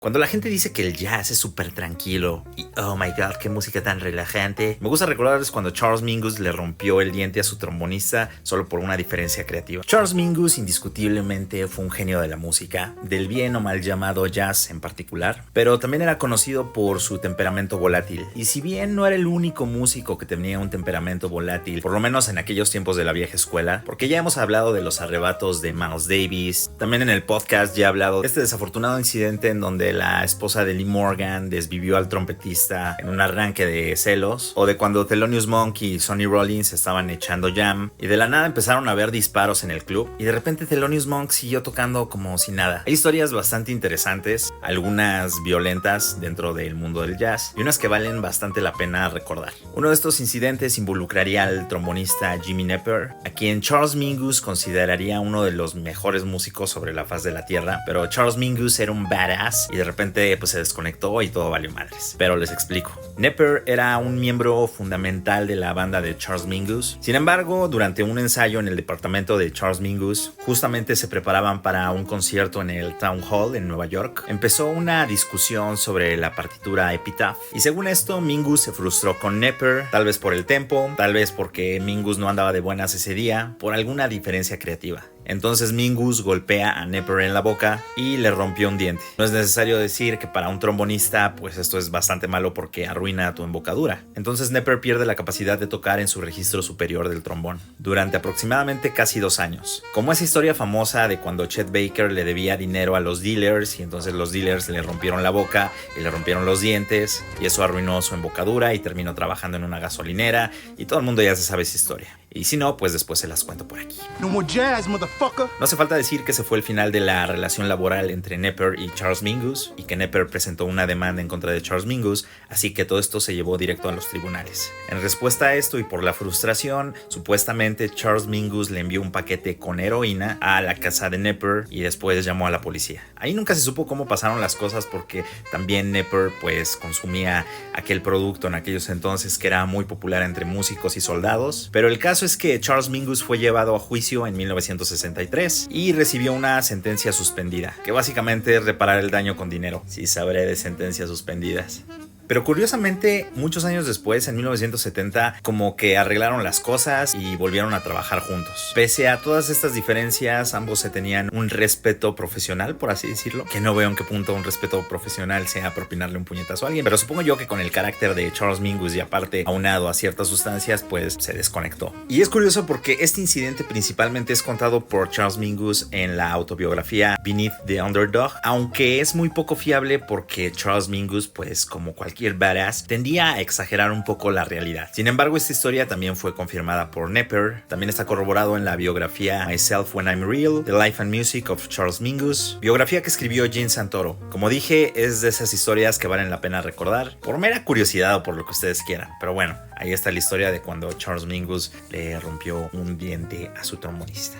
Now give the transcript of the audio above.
Cuando la gente dice que el jazz es súper tranquilo y oh my god, qué música tan relajante, me gusta recordarles cuando Charles Mingus le rompió el diente a su trombonista solo por una diferencia creativa. Charles Mingus indiscutiblemente fue un genio de la música, del bien o mal llamado jazz en particular, pero también era conocido por su temperamento volátil. Y si bien no era el único músico que tenía un temperamento volátil, por lo menos en aquellos tiempos de la vieja escuela, porque ya hemos hablado de los arrebatos de Miles Davis, también en el podcast ya he hablado de este desafortunado incidente en donde la esposa de Lee Morgan desvivió al trompetista en un arranque de celos, o de cuando Thelonious Monk y Sonny Rollins estaban echando jam y de la nada empezaron a haber disparos en el club y de repente Thelonious Monk siguió tocando como si nada. Hay historias bastante interesantes, algunas violentas dentro del mundo del jazz y unas que valen bastante la pena recordar. Uno de estos incidentes involucraría al trombonista Jimmy Knepper, a quien Charles Mingus consideraría uno de los mejores músicos sobre la faz de la tierra, pero Charles Mingus era un badass y de repente pues se desconectó y todo valió madres. Pero les explico. Knepper era un miembro fundamental de la banda de Charles Mingus. Sin embargo, durante un ensayo en el departamento de Charles Mingus, justamente se preparaban para un concierto en el Town Hall en Nueva York, empezó una discusión sobre la partitura Epitaph. Y según esto, Mingus se frustró con Knepper, tal vez por el tempo, tal vez porque Mingus no andaba de buenas ese día, por alguna diferencia creativa. Entonces Mingus golpea a Knepper en la boca y le rompió un diente. No es necesario decir que para un trombonista pues esto es bastante malo porque arruina tu embocadura. Entonces Knepper pierde la capacidad de tocar en su registro superior del trombón durante aproximadamente casi 2 años. Como esa historia famosa de cuando Chet Baker le debía dinero a los dealers y entonces los dealers le rompieron la boca y le rompieron los dientes y eso arruinó su embocadura y terminó trabajando en una gasolinera y todo el mundo ya se sabe esa historia. Y si no, pues después se las cuento por aquí. No more jazz, motherfucker. No hace falta decir que ese fue el final de la relación laboral entre Knepper y Charles Mingus y que Knepper presentó una demanda en contra de Charles Mingus, así que todo esto se llevó directo a los tribunales. En respuesta a esto y por la frustración, supuestamente Charles Mingus le envió un paquete con heroína a la casa de Knepper y después llamó a la policía. Ahí nunca se supo cómo pasaron las cosas porque también Knepper pues consumía aquel producto en aquellos entonces que era muy popular entre músicos y soldados, pero el caso es que Charles Mingus fue llevado a juicio en 1963 y recibió una sentencia suspendida, que básicamente es reparar el daño con dinero. Sí sabré de sentencias suspendidas. Pero curiosamente, muchos años después, en 1970, como que arreglaron las cosas y volvieron a trabajar juntos. Pese a todas estas diferencias, ambos se tenían un respeto profesional, por así decirlo, que no veo en qué punto un respeto profesional sea propinarle un puñetazo a alguien, pero supongo yo que con el carácter de Charles Mingus y aparte aunado a ciertas sustancias, pues se desconectó. Y es curioso porque este incidente principalmente es contado por Charles Mingus en la autobiografía Beneath the Underdog, aunque es muy poco fiable porque Charles Mingus, pues como cualquier badass, tendía a exagerar un poco la realidad. Sin embargo, esta historia también fue confirmada por Knepper, también está corroborado en la biografía Myself When I'm Real, The Life and Music of Charles Mingus, biografía que escribió Gene Santoro. Como dije, es de esas historias que valen la pena recordar, por mera curiosidad o por lo que ustedes quieran, pero bueno, ahí está la historia de cuando Charles Mingus le rompió un diente a su trombonista.